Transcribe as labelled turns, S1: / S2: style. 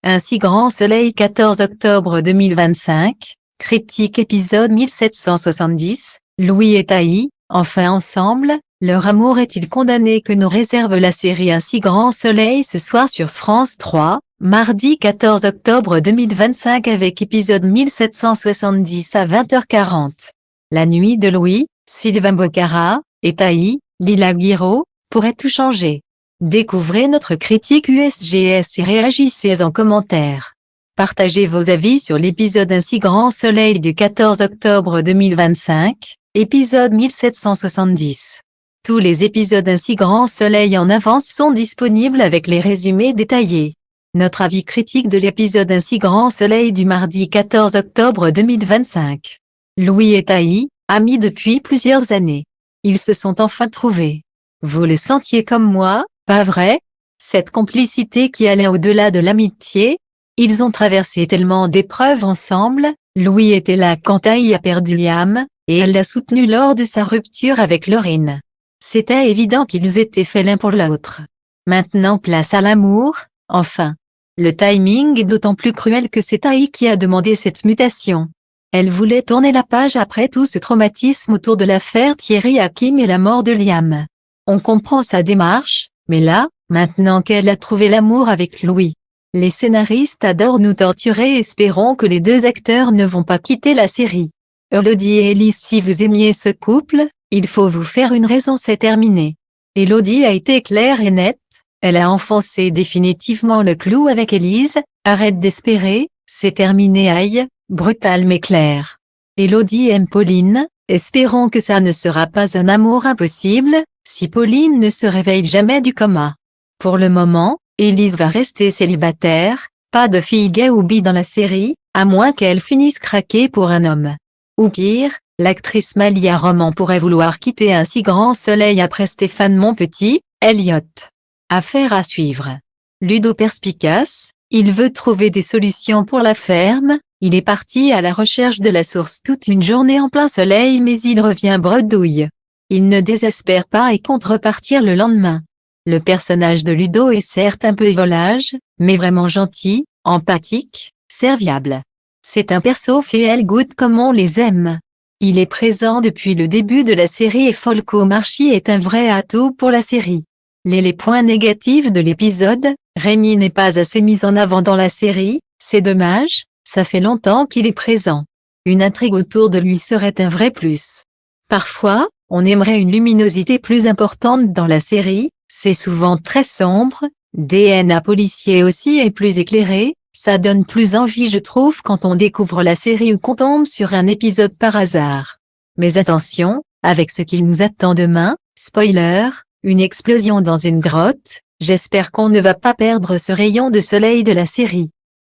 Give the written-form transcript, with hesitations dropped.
S1: Un si grand soleil 14 octobre 2025, critique épisode 1770, Louis et Taï, enfin ensemble, leur amour est-il condamné que nous réserve la série Un si grand soleil ce soir sur France 3, mardi 14 octobre 2025 avec épisode 1770 à 20h40. La nuit de Louis, Sylvain Bocara, et Taï, Lila Guiraud, pourrait tout changer. Découvrez notre critique USGS et réagissez en commentaire. Partagez vos avis sur l'épisode Un si grand soleil du 14 octobre 2025, épisode 1770. Tous les épisodes Un si grand soleil en avance sont disponibles avec les résumés détaillés. Notre avis critique de l'épisode Un si grand soleil du mardi 14 octobre 2025. Louis et Taï, amis depuis plusieurs années. Ils se sont enfin trouvés. Vous le sentiez comme moi, pas vrai? Cette complicité qui allait au-delà de l'amitié. Ils ont traversé tellement d'épreuves ensemble. Louis était là quand Taï a perdu Liam, et elle l'a soutenu lors de sa rupture avec Laurine. C'était évident qu'ils étaient faits l'un pour l'autre. Maintenant place à l'amour, enfin. Le timing est d'autant plus cruel que c'est Taï qui a demandé cette mutation. Elle voulait tourner la page après tout ce traumatisme autour de l'affaire Thierry Hakim et la mort de Liam. On comprend sa démarche, mais là, maintenant qu'elle a trouvé l'amour avec Louis, les scénaristes adorent nous torturer et espérons que les deux acteurs ne vont pas quitter la série. Elodie et Elise, si vous aimiez ce couple, il faut vous faire une raison, c'est terminé. Elodie a été claire et nette, elle a enfoncé définitivement le clou avec Elise, arrête d'espérer, c'est terminé, aïe, brutal mais clair. Elodie aime Pauline, espérons que ça ne sera pas un amour impossible, si Pauline ne se réveille jamais du coma. Pour le moment, Elise va rester célibataire, pas de fille gay ou bi dans la série, à moins qu'elle finisse craquée pour un homme. Ou pire, l'actrice Malia Roman pourrait vouloir quitter Un si grand soleil après Stéphane Monpetit, Elliot. Affaire à suivre. Ludo perspicace, il veut trouver des solutions pour la ferme, il est parti à la recherche de la source toute une journée en plein soleil mais il revient bredouille. Il ne désespère pas et compte repartir le lendemain. Le personnage de Ludo est certes un peu volage, mais vraiment gentil, empathique, serviable. C'est un perso feel good comme on les aime. Il est présent depuis le début de la série et Folco Marchi est un vrai atout pour la série. Les points négatifs de l'épisode, Rémi n'est pas assez mis en avant dans la série, c'est dommage, ça fait longtemps qu'il est présent. Une intrigue autour de lui serait un vrai plus. Parfois, on aimerait une luminosité plus importante dans la série, c'est souvent très sombre, DNA policier aussi est plus éclairé, ça donne plus envie je trouve quand on découvre la série ou qu'on tombe sur un épisode par hasard. Mais attention, avec ce qu'il nous attend demain, spoiler, une explosion dans une grotte, j'espère qu'on ne va pas perdre ce rayon de soleil de la série.